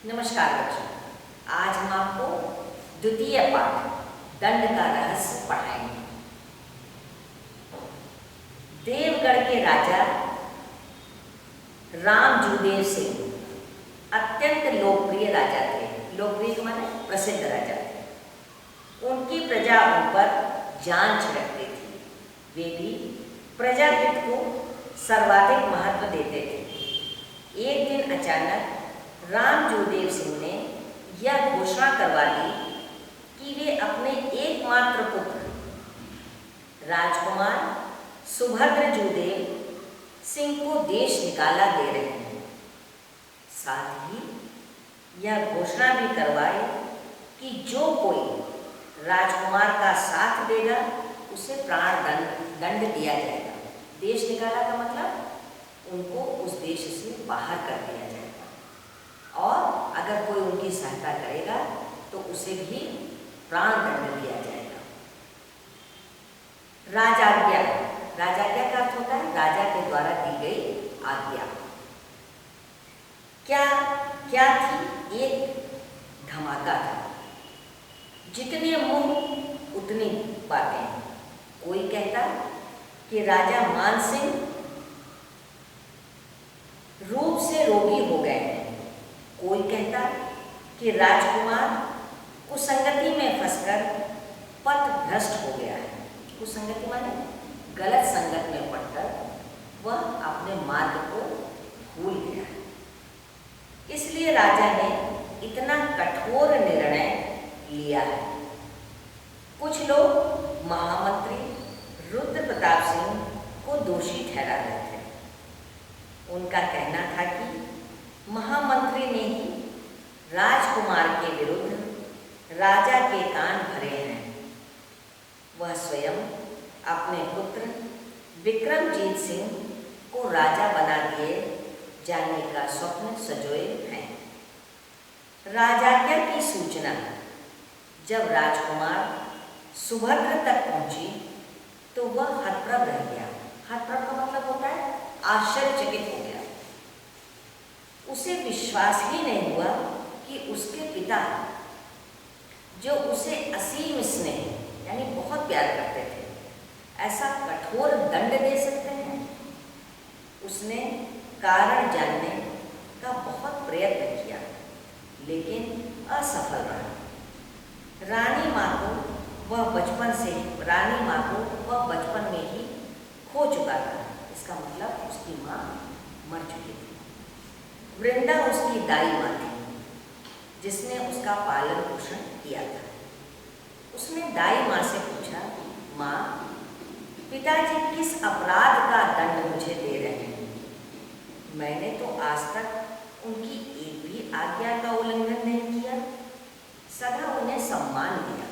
नमस्कार बच्चों, आज हम आपको द्वितीय पाठ दंड का रहस्य पढ़ाएंगे। देवगढ़ के राजा रामजूदेव सिंह अत्यंत लोकप्रिय राजा थे। लोकप्रिय माने प्रसिद्ध राजा थे। उनकी प्रजा उन पर जान छिड़कती थी। वे भी प्रजाहित को सर्वाधिक महत्व देते थे। एक दिन अचानक रामजूदेव सिंह ने यह घोषणा करवा दी कि वे अपने एकमात्र पुत्र राजकुमार सुभद्रजूदेव सिंह को देश निकाला दे रहे हैं। साथ ही यह घोषणा भी करवाए कि जो कोई राजकुमार का साथ देगा उसे प्राण दंड दिया जाएगा। देश निकाला का मतलब उनको उस देश से बाहर कर दिया जाएगा, और अगर कोई उनकी सहायता करेगा तो उसे भी प्राण दंड दिया जाएगा। राजाज्ञा, राजाज्ञा का अर्थ होता है राजा के द्वारा दी गई आज्ञा। क्या थी? एक धमाका था। जितने मुंह उतनी बातें। कोई कहता कि राजा मान सिंह रूप से रोगी हो गए हैं। कोई कहता कि राजकुमार कुसंगति में फंसकर पथ भ्रष्ट हो गया है। कुसंगति माने गलत संगत में पड़कर वह अपने मार्ग को भूल गया है। इसलिए राजा ने इतना कठोर निर्णय लिया है। कुछ लोग महामंत्री रुद्र प्रताप सिंह को दोषी ठहरा रहे थे। उनका कहना था कि महामंत्री ने ही राजकुमार के विरुद्ध राजा के कान भरे हैं। वह स्वयं अपने पुत्र विक्रमजीत सिंह को राजा बना दिए जाने का स्वप्न सजोए हैं। राजाज्ञा की सूचना जब राजकुमार सुभद्र तक पहुंची तो वह हतप्रभ रह गया। हतप्रभ का मतलब होता है आश्चर्यचकित हो गया। उसे विश्वास ही नहीं हुआ कि उसके पिता, जो उसे असीम स्नेह यानी बहुत प्यार करते थे, ऐसा कठोर दंड दे सकते हैं। उसने कारण जानने का बहुत प्रयत्न किया, लेकिन असफल रहा। रानी माँ को वह बचपन में ही खो चुका था। इसका मतलब उसकी माँ मर चुकी थी। वृंदा उसकी दाई माँ थी, जिसने उसका पालन पोषण किया था। उसने दाई माँ से पूछा, माँ, पिताजी किस अपराध का दंड मुझे दे रहे हैं? मैंने तो आज तक उनकी एक भी आज्ञा का उल्लंघन नहीं किया, सदा उन्हें सम्मान दिया।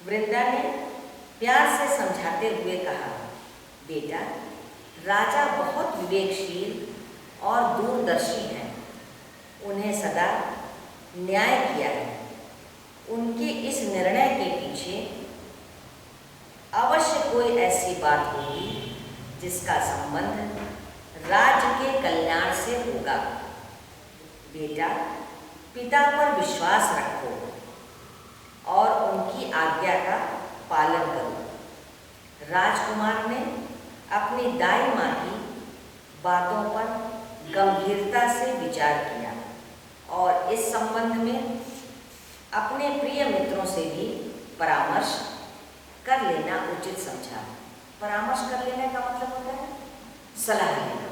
वृंदा ने प्यार से समझाते हुए कहा, बेटा, राजा बहुत विवेकशील और दूरदर्शी हैं। उन्हें सदा न्याय किया है। उनके इस निर्णय के पीछे अवश्य कोई ऐसी बात होगी जिसका संबंध राज्य के कल्याण से होगा। बेटा, पिता पर विश्वास रखो और उनकी आज्ञा का पालन करो। राजकुमार ने अपनी दाई माँ की बातों पर गंभीरता से विचार किया और इस संबंध में अपने प्रिय मित्रों से भी परामर्श कर लेना उचित समझा। परामर्श कर लेने का मतलब होता है सलाह लेना।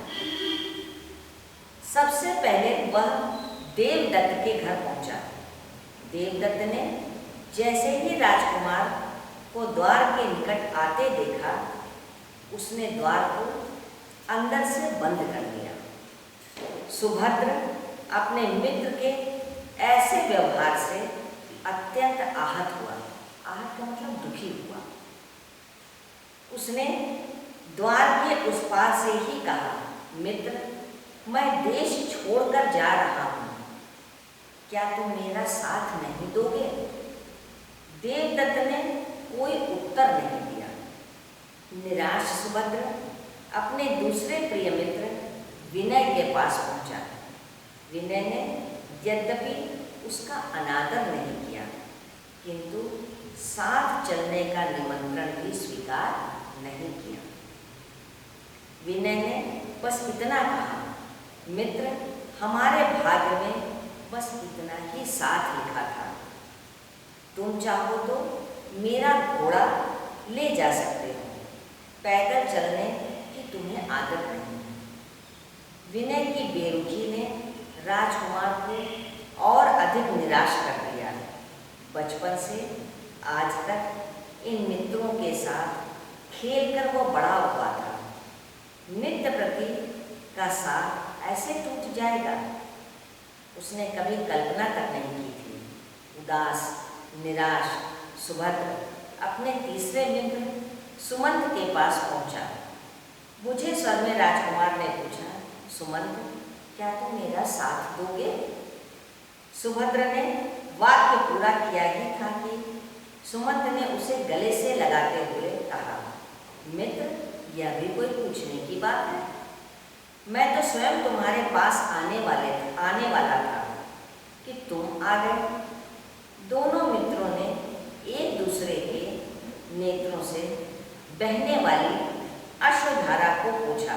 सबसे पहले वह देवदत्त के घर पहुंचा। देवदत्त ने जैसे ही राजकुमार को द्वार के निकट आते देखा, उसने द्वार को अंदर से बंद कर दिया। सुभद्र अपने मित्र के ऐसे व्यवहार से अत्यंत आहत हुआ। आहत का मतलब दुखी हुआ। उसने द्वार के उस पार से ही कहा, मित्र, मैं देश छोड़कर जा रहा हूँ, क्या तुम मेरा साथ नहीं दोगे? देवदत्त ने कोई उत्तर नहीं दिया। निराश सुभद्र अपने दूसरे प्रिय मित्र विनय के पास पहुंचा। विनय ने यद्यपि उसका अनादर नहीं किया, किंतु साथ चलने का निमंत्रण भी स्वीकार नहीं किया। विनय ने बस इतना कहा, मित्र, हमारे भाग्य में बस इतना ही साथ लिखा था। तुम चाहो तो मेरा घोड़ा ले जा सकते हो, पैदल चलने की तुम्हें आदत नहीं। विनय की बेरुखी ने राजकुमार को और अधिक निराश कर दिया। बचपन से आज तक इन मित्रों के साथ खेलकर वो बड़ा हुआ था। नित्य प्रति का साथ ऐसे टूट जाएगा, उसने कभी कल्पना तक नहीं की थी। उदास, निराश सुभद्र अपने तीसरे मित्र सुमंत के पास पहुंचा। बुझे स्वर में राजकुमार ने पूछा, सुमंत, क्या तुम मेरा साथ दोगे? सुभद्र ने वाक्य पूरा किया ही था कि सुमंत ने उसे गले से लगाते हुए कहा, मित्र, यह भी कोई पूछने की बात है? मैं तो स्वयं तुम्हारे पास आने वाला था कि तुम आ गए। दोनों मित्रों ने एक दूसरे के नेत्रों से बहने वाली अश्रुधारा को पोंछा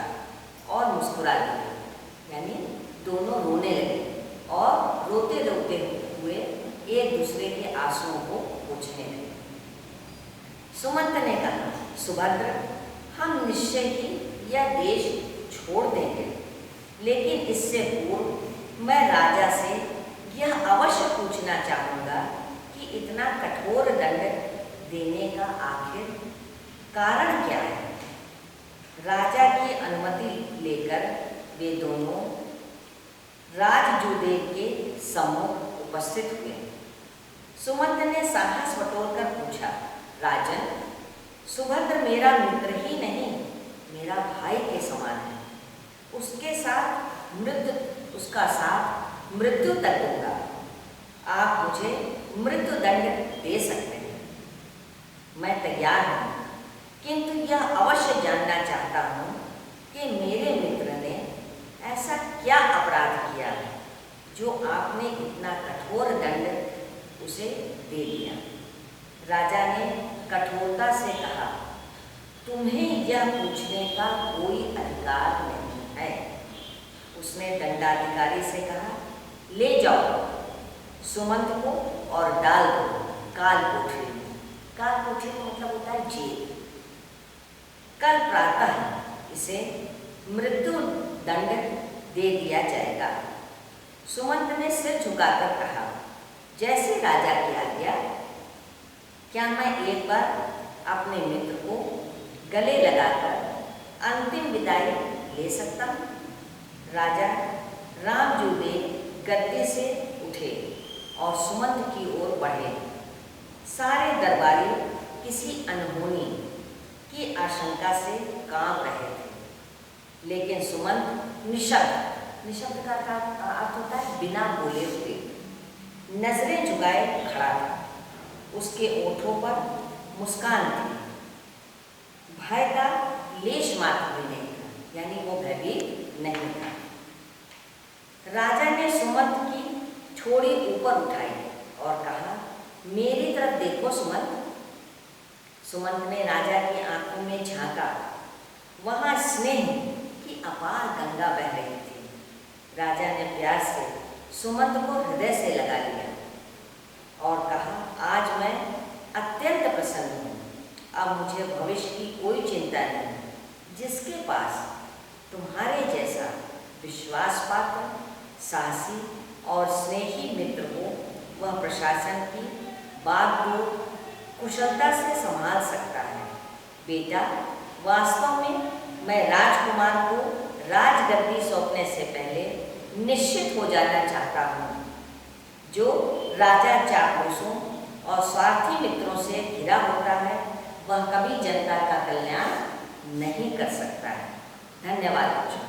और मुस्कुरा दिया, यानी दोनों रोने लगे और रोते रोते हुए एक दूसरे के आंसुओं को पोंछने लगे। सुमंत ने कहा, सुभद्र, हम निश्चय ही यह देश छोड़ देंगे, लेकिन इससे पूर्व मैं राजा से यह अवश्य पूछना चाहूँगा कि इतना कठोर दंड देने का आखिर कारण क्या है? राजा की अनुमति लेकर वे दोनों राजजूदेव के सम्मुख उपस्थित हुए। सुमंत ने साहस बटोरकर पूछा, राजन, सुभद्र मेरा मित्र ही नहीं, मेरा भाई के समान है। उसका साथ मृत्यु तक दूंगा। आप मुझे मृत्यु दंड दे सकते हैं, मैं तैयार हूँ, किंतु यह अवश्य जानना चाहता हूँ कि मेरे मित्र ने ऐसा क्या अपराध किया है जो आपने इतना कठोर दंड उसे दे दिया। राजा ने कठोरता से कहा, तुम्हें यह पूछने का कोई अधिकार नहीं है। उसने दंडाधिकारी से कहा, ले जाओ सुमंत को और डाल दो काल कोठरी में। काल कोठरी का मतलब होता है जेल। कल प्रातः इसे मृत्यु दंड दे दिया जाएगा। सुमंत ने सिर झुकाकर कहा, जैसे राजा की आज्ञा। क्या मैं एक बार अपने मित्र को गले लगाकर अंतिम विदाई ले सकता हूँ? राजा रामजूदेव गद्दी से उठे और सुमंत की ओर बढ़े। सारे दरबारी किसी अनहोनी की आशंका से कांप रहे थे, लेकिन सुमंत निशब्द का अर्थ होता है बिना बोले हुए, नजरें झुकाए खड़ा था। उसके ओठों पर मुस्कान थी, भय का लेश मात्र भी नहीं था, यानी वो भयभीत नहीं था। राजा ने सुमंत की छोड़ी ऊपर उठाई और कहा, मेरी तरफ देखो सुमंत। सुमंत ने राजा की आंखों में झांका। वहां स्नेह की अपार गंगा बह रही थी। राजा ने प्यार से सुमंत को हृदय से लगा लिया और कहा, आज मैं अत्यंत प्रसन्न हूँ। अब मुझे भविष्य की कोई चिंता नहीं। जिसके पास तुम्हारे जैसा विश्वासपात्र, साहसी और स्नेही मित्र हो, वह प्रशासन की बागडोर कुशलता से संभाल सकता है। बेटा, वास्तव में मैं राजकुमार को राजगद्दी सौंपने से पहले निश्चित हो जाना चाहता हूँ। जो राजा चापलूसों और स्वार्थी मित्रों से घिरा होता है, वह कभी जनता का कल्याण नहीं कर सकता है। धन्यवाद बच्चों।